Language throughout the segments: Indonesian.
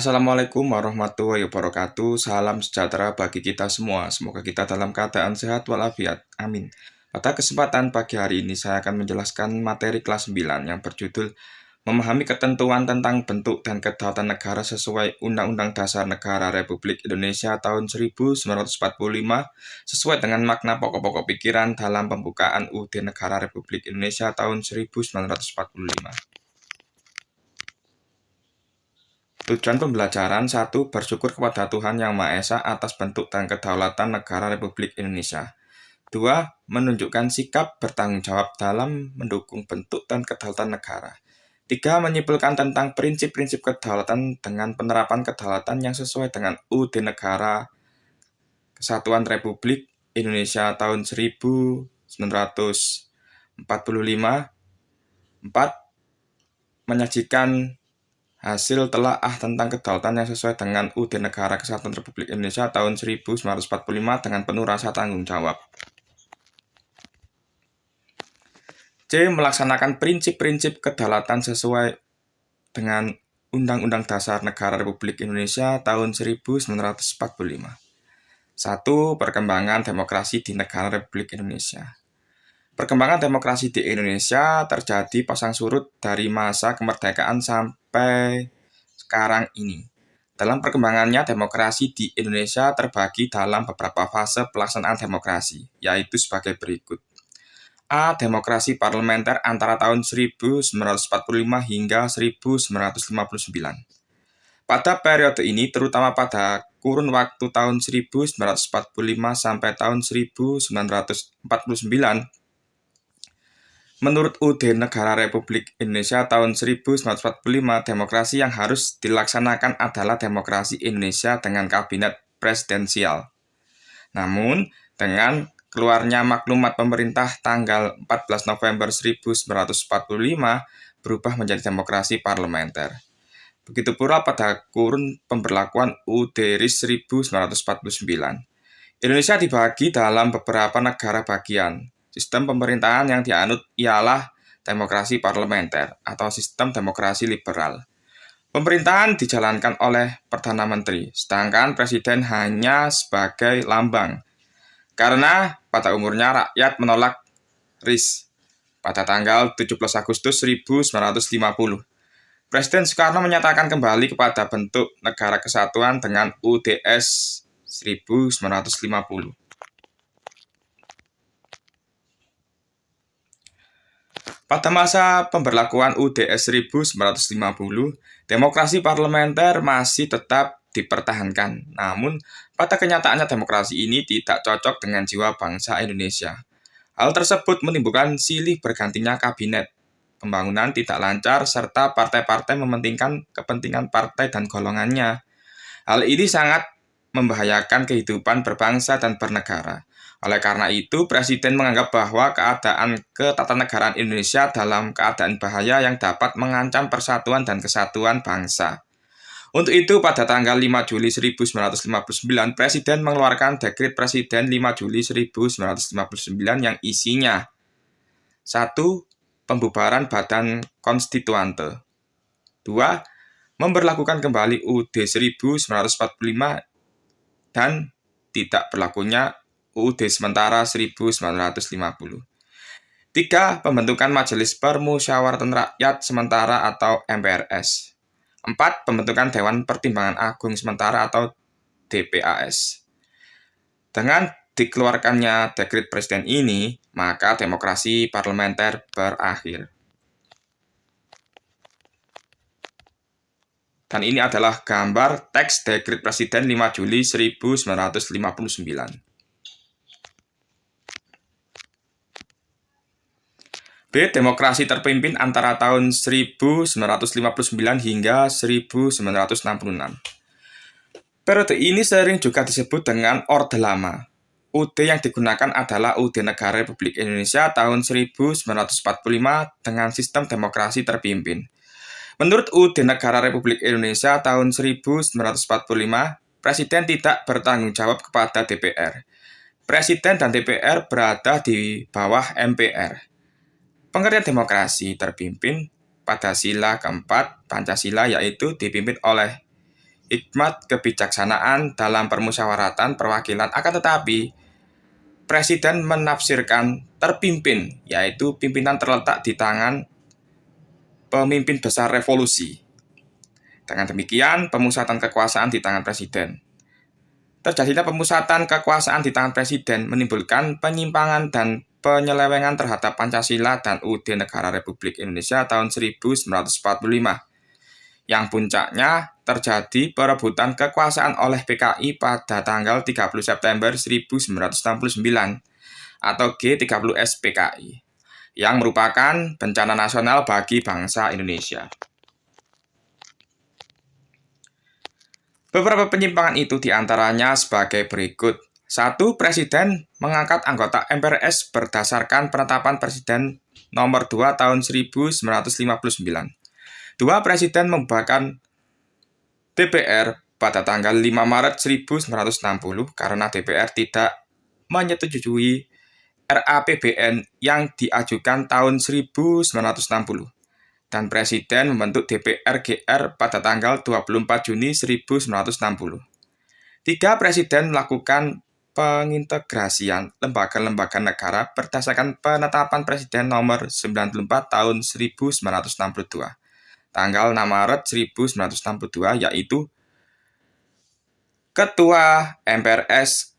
Assalamualaikum warahmatullahi wabarakatuh. Salam sejahtera bagi kita semua. Semoga kita dalam keadaan sehat walafiat. Amin. Pada kesempatan pagi hari ini saya akan menjelaskan materi kelas 9 yang berjudul Memahami ketentuan tentang bentuk dan kedaulatan negara sesuai Undang-Undang Dasar Negara Republik Indonesia tahun 1945 sesuai dengan makna pokok-pokok pikiran dalam pembukaan UUD Negara Republik Indonesia tahun 1945. Tujuan pembelajaran 1. Bersyukur kepada Tuhan Yang Maha Esa atas bentuk dan kedaulatan negara Republik Indonesia. 2. Menunjukkan sikap bertanggung jawab dalam mendukung bentuk dan kedaulatan negara. 3. Menyimpulkan tentang prinsip-prinsip kedaulatan dengan penerapan kedaulatan yang sesuai dengan UUD Negara Kesatuan Republik Indonesia tahun 1945. 4. Menyajikan hasil telaah tentang kedaulatan yang sesuai dengan UUD Negara Kesatuan Republik Indonesia tahun 1945 dengan penuh rasa tanggung jawab. C. Melaksanakan prinsip-prinsip kedaulatan sesuai dengan Undang-Undang Dasar Negara Republik Indonesia tahun 1945. 1. Perkembangan demokrasi di negara Republik Indonesia. Perkembangan demokrasi di Indonesia terjadi pasang surut dari masa kemerdekaan sampai sekarang ini. Dalam perkembangannya, demokrasi di Indonesia terbagi dalam beberapa fase pelaksanaan demokrasi, yaitu sebagai berikut. A. Demokrasi parlementer antara tahun 1945 hingga 1959. Pada periode ini, terutama pada kurun waktu tahun 1945 sampai tahun 1949, menurut UUD Negara Republik Indonesia tahun 1945, demokrasi yang harus dilaksanakan adalah demokrasi Indonesia dengan kabinet presidensial. Namun, dengan keluarnya maklumat pemerintah tanggal 14 November 1945 berubah menjadi demokrasi parlementer. Begitu pula pada kurun pemberlakuan UUD RIS 1949. Indonesia dibagi dalam beberapa negara bagian. Sistem pemerintahan yang dianut ialah demokrasi parlementer atau sistem demokrasi liberal. Pemerintahan dijalankan oleh Perdana Menteri, sedangkan Presiden hanya sebagai lambang. Karena pada umurnya rakyat menolak RIS pada tanggal 17 Agustus 1950. Presiden Soekarno menyatakan kembali kepada bentuk negara kesatuan dengan UUDS 1950. Pada masa pemberlakuan UUDS 1950, demokrasi parlementer masih tetap dipertahankan. Namun, pada kenyataannya demokrasi ini tidak cocok dengan jiwa bangsa Indonesia. Hal tersebut menimbulkan silih bergantinya kabinet, pembangunan tidak lancar, serta partai-partai mementingkan kepentingan partai dan golongannya. Hal ini sangat membahayakan kehidupan berbangsa dan bernegara. Oleh karena itu, Presiden menganggap bahwa keadaan ketatanegaraan Indonesia dalam keadaan bahaya yang dapat mengancam persatuan dan kesatuan bangsa. Untuk itu, pada tanggal 5 Juli 1959, Presiden mengeluarkan Dekret Presiden 5 Juli 1959 yang isinya 1. Pembubaran Badan Konstituante. 2. Memberlakukan kembali UUD 1945 dan tidak berlakunya UUD sementara 1950. 3. Pembentukan Majelis Permusyawaratan Rakyat Sementara atau MPRS. 4. Pembentukan Dewan Pertimbangan Agung Sementara atau DPAS. Dengan dikeluarkannya dekret presiden ini, maka demokrasi parlementer berakhir. Dan ini adalah gambar teks dekret presiden 5 Juli 1959. B. Demokrasi terpimpin antara tahun 1959 hingga 1966. Periode ini sering juga disebut dengan Orde Lama. UUD yang digunakan adalah UUD Negara Republik Indonesia tahun 1945 dengan sistem demokrasi terpimpin. Menurut UUD Negara Republik Indonesia tahun 1945, Presiden tidak bertanggung jawab kepada DPR. Presiden dan DPR berada di bawah MPR. Pengertian demokrasi terpimpin pada sila keempat Pancasila yaitu dipimpin oleh hikmat kebijaksanaan dalam permusyawaratan perwakilan, akan tetapi Presiden menafsirkan terpimpin, yaitu pimpinan terletak di tangan pemimpin besar revolusi. Dengan demikian, pemusatan kekuasaan di tangan Presiden. Terjadinya pemusatan kekuasaan di tangan Presiden menimbulkan penyimpangan dan penyelewengan terhadap Pancasila dan UUD Negara Republik Indonesia tahun 1945, yang puncaknya terjadi perebutan kekuasaan oleh PKI pada tanggal 30 September 1969 atau G30S PKI, yang merupakan bencana nasional bagi bangsa Indonesia. Beberapa penyimpangan itu diantaranya sebagai berikut. 1. Presiden mengangkat anggota MPRS berdasarkan penetapan Presiden nomor 2 tahun 1959. 2. Presiden membubarkan DPR pada tanggal 5 Maret 1960 karena DPR tidak menyetujui RAPBN yang diajukan tahun 1960. Dan Presiden membentuk DPR GR pada tanggal 24 Juni 1960. 3. Presiden melakukan pengintegrasian lembaga-lembaga negara berdasarkan penetapan Presiden nomor 94 tahun 1962, tanggal 6 Maret 1962, yaitu Ketua MPRS,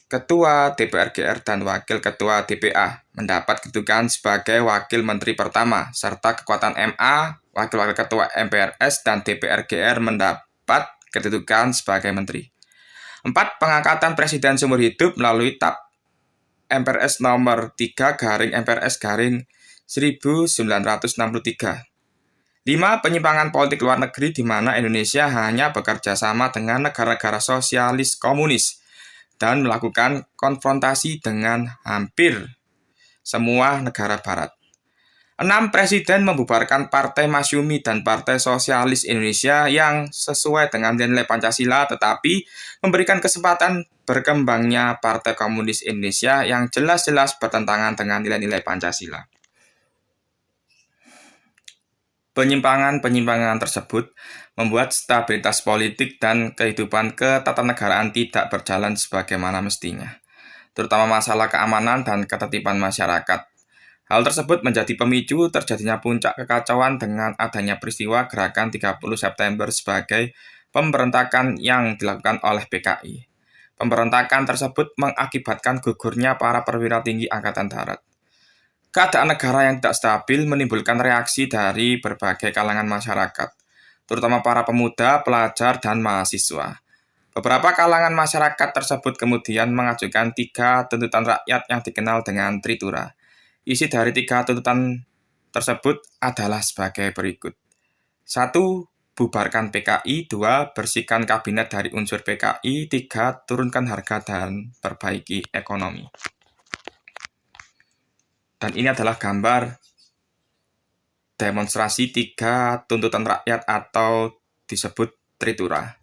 Ketua DPR GR, dan Wakil Ketua DPA mendapat kedudukan sebagai Wakil Menteri Pertama, serta kekuatan MA, Wakil-Wakil Ketua MPRS, dan DPR GR mendapat kedudukan sebagai Menteri. 4. Pengangkatan Presiden seumur hidup melalui TAP MPRS nomor 3 garing MPRS garing 1963. 5. Penyimpangan politik luar negeri di mana Indonesia hanya bekerja sama dengan negara-negara sosialis komunis dan melakukan konfrontasi dengan hampir semua negara barat. 6. Presiden membubarkan Partai Masyumi dan Partai Sosialis Indonesia yang sesuai dengan nilai Pancasila, tetapi memberikan kesempatan berkembangnya Partai Komunis Indonesia yang jelas-jelas bertentangan dengan nilai-nilai Pancasila. Penyimpangan-penyimpangan tersebut membuat stabilitas politik dan kehidupan ketatanegaraan tidak berjalan sebagaimana mestinya, terutama masalah keamanan dan ketertiban masyarakat. Hal tersebut menjadi pemicu terjadinya puncak kekacauan dengan adanya peristiwa Gerakan 30 September sebagai pemberontakan yang dilakukan oleh PKI. Pemberontakan tersebut mengakibatkan gugurnya para perwira tinggi Angkatan Darat. Keadaan negara yang tidak stabil menimbulkan reaksi dari berbagai kalangan masyarakat, terutama para pemuda, pelajar, dan mahasiswa. Beberapa kalangan masyarakat tersebut kemudian mengajukan 3 tuntutan rakyat yang dikenal dengan Tritura. Isi dari 3 tuntutan tersebut adalah sebagai berikut. 1. Bubarkan PKI. 2. Bersihkan kabinet dari unsur PKI. 3. Turunkan harga dan perbaiki ekonomi. Dan ini adalah gambar demonstrasi 3 tuntutan rakyat atau disebut Tritura.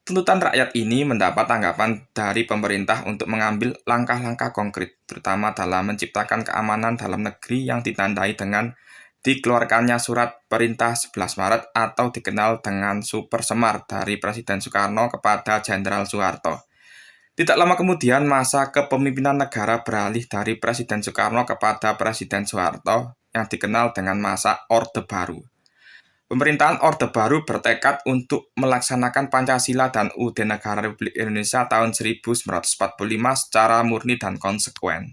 Tuntutan rakyat ini mendapat tanggapan dari pemerintah untuk mengambil langkah-langkah konkret, terutama dalam menciptakan keamanan dalam negeri yang ditandai dengan dikeluarkannya surat perintah 11 Maret atau dikenal dengan Super Semar dari Presiden Soekarno kepada Jenderal Soeharto. Tidak lama kemudian, masa kepemimpinan negara beralih dari Presiden Soekarno kepada Presiden Soeharto yang dikenal dengan masa Orde Baru. Pemerintahan Orde Baru bertekad untuk melaksanakan Pancasila dan UUD Negara Republik Indonesia tahun 1945 secara murni dan konsekuen.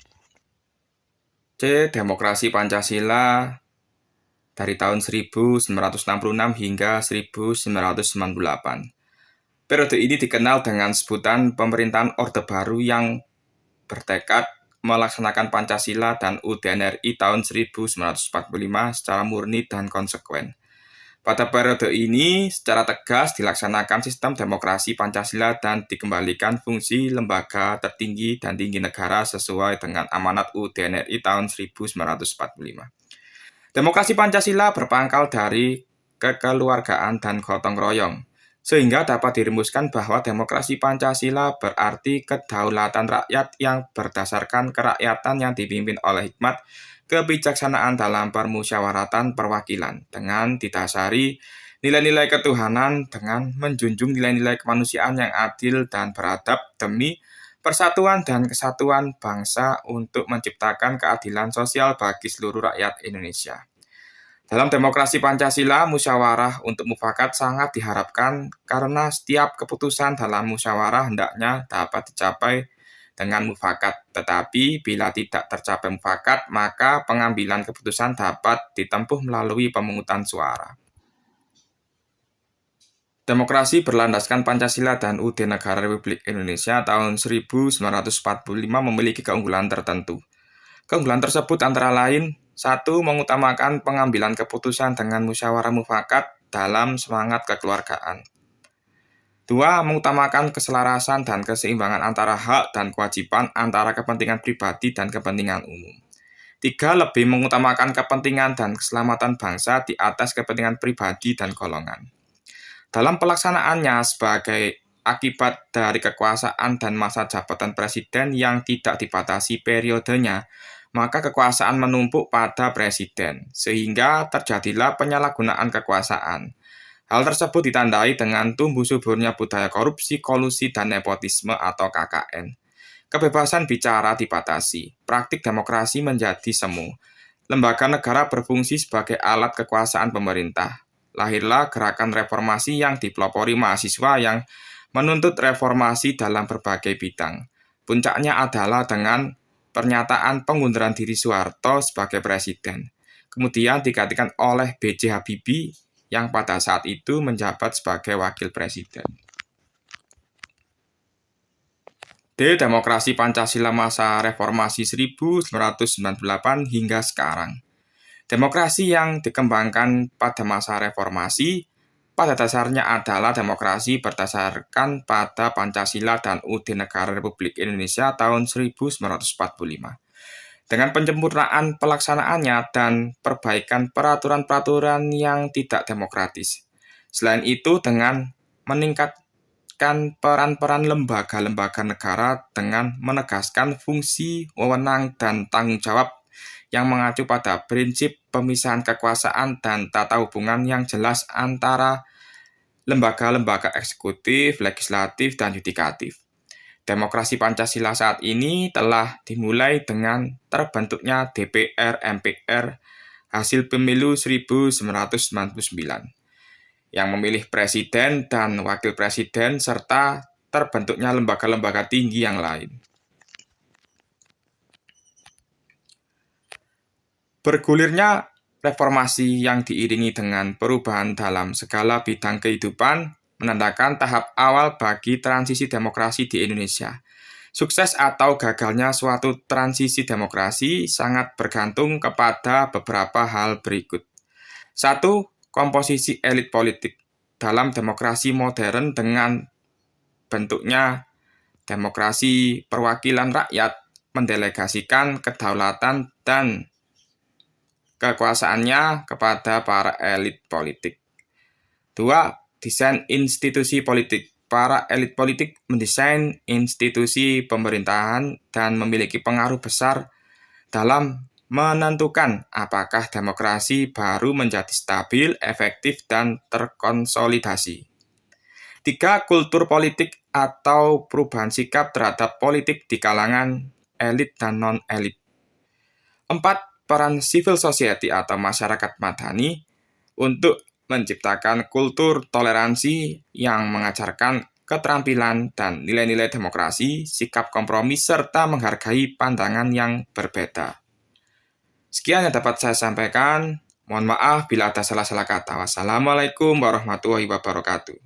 C. Demokrasi Pancasila dari tahun 1966 hingga 1998. Periode ini dikenal dengan sebutan pemerintahan Orde Baru yang bertekad melaksanakan Pancasila dan UUD NRI tahun 1945 secara murni dan konsekuen. Pada periode ini, secara tegas dilaksanakan sistem demokrasi Pancasila dan dikembalikan fungsi lembaga tertinggi dan tinggi negara sesuai dengan amanat UUD NRI tahun 1945. Demokrasi Pancasila berpangkal dari kekeluargaan dan gotong royong, Sehingga dapat dirumuskan bahwa demokrasi Pancasila berarti kedaulatan rakyat yang berdasarkan kerakyatan yang dipimpin oleh hikmat kebijaksanaan dalam permusyawaratan perwakilan dengan didasari nilai-nilai ketuhanan dengan menjunjung nilai-nilai kemanusiaan yang adil dan beradab demi persatuan dan kesatuan bangsa untuk menciptakan keadilan sosial bagi seluruh rakyat Indonesia. Dalam demokrasi Pancasila, musyawarah untuk mufakat sangat diharapkan karena setiap keputusan dalam musyawarah hendaknya dapat dicapai dengan mufakat. Tetapi bila tidak tercapai mufakat, maka pengambilan keputusan dapat ditempuh melalui pemungutan suara. Demokrasi berlandaskan Pancasila dan UUD Negara Republik Indonesia tahun 1945 memiliki keunggulan tertentu. Keunggulan tersebut antara lain: 1. Mengutamakan pengambilan keputusan dengan musyawarah mufakat dalam semangat kekeluargaan. 2. Mengutamakan keselarasan dan keseimbangan antara hak dan kewajiban antara kepentingan pribadi dan kepentingan umum. 3. Lebih mengutamakan kepentingan dan keselamatan bangsa di atas kepentingan pribadi dan golongan. Dalam pelaksanaannya sebagai akibat dari kekuasaan dan masa jabatan presiden yang tidak dibatasi periodenya, maka kekuasaan menumpuk pada presiden, sehingga terjadilah penyalahgunaan kekuasaan. Hal tersebut ditandai dengan tumbuh suburnya budaya korupsi, kolusi, dan nepotisme atau KKN. Kebebasan bicara dibatasi, praktik demokrasi menjadi semu. Lembaga negara berfungsi sebagai alat kekuasaan pemerintah. Lahirlah gerakan reformasi yang dipelopori mahasiswa yang menuntut reformasi dalam berbagai bidang. Puncaknya adalah dengan pernyataan pengunduran diri Soeharto sebagai presiden. Kemudian digantikan oleh B.J. Habibie yang pada saat itu menjabat sebagai wakil presiden. D. Demokrasi Pancasila masa reformasi 1998 hingga sekarang. Demokrasi yang dikembangkan pada masa reformasi pada dasarnya adalah demokrasi berdasarkan pada Pancasila dan UUD Negara Republik Indonesia tahun 1945. Dengan penyempurnaan pelaksanaannya dan perbaikan peraturan-peraturan yang tidak demokratis. Selain itu, dengan meningkatkan peran-peran lembaga-lembaga negara dengan menegaskan fungsi, wewenang, dan tanggung jawab yang mengacu pada prinsip pemisahan kekuasaan dan tata hubungan yang jelas antara lembaga-lembaga eksekutif, legislatif, dan yudikatif. Demokrasi Pancasila saat ini telah dimulai dengan terbentuknya DPR MPR hasil pemilu 1999 yang memilih presiden dan wakil presiden serta terbentuknya lembaga-lembaga tinggi yang lain. Bergulirnya reformasi yang diiringi dengan perubahan dalam segala bidang kehidupan menandakan tahap awal bagi transisi demokrasi di Indonesia. Sukses atau gagalnya suatu transisi demokrasi sangat bergantung kepada beberapa hal berikut. 1. Komposisi elit politik dalam demokrasi modern dengan bentuknya demokrasi perwakilan rakyat mendelegasikan kedaulatan dan kekuasaannya kepada para elit politik. 2. Desain institusi politik. Para elit politik mendesain institusi pemerintahan dan memiliki pengaruh besar dalam menentukan apakah demokrasi baru menjadi stabil, efektif, dan terkonsolidasi. 3. Kultur politik atau perubahan sikap terhadap politik di kalangan elit dan non-elit. 4. Peran civil society atau masyarakat madani untuk menciptakan kultur toleransi yang mengajarkan keterampilan dan nilai-nilai demokrasi, sikap kompromi, serta menghargai pandangan yang berbeda. Sekian yang dapat saya sampaikan. Mohon maaf bila ada salah-salah kata. Wassalamualaikum warahmatullahi wabarakatuh.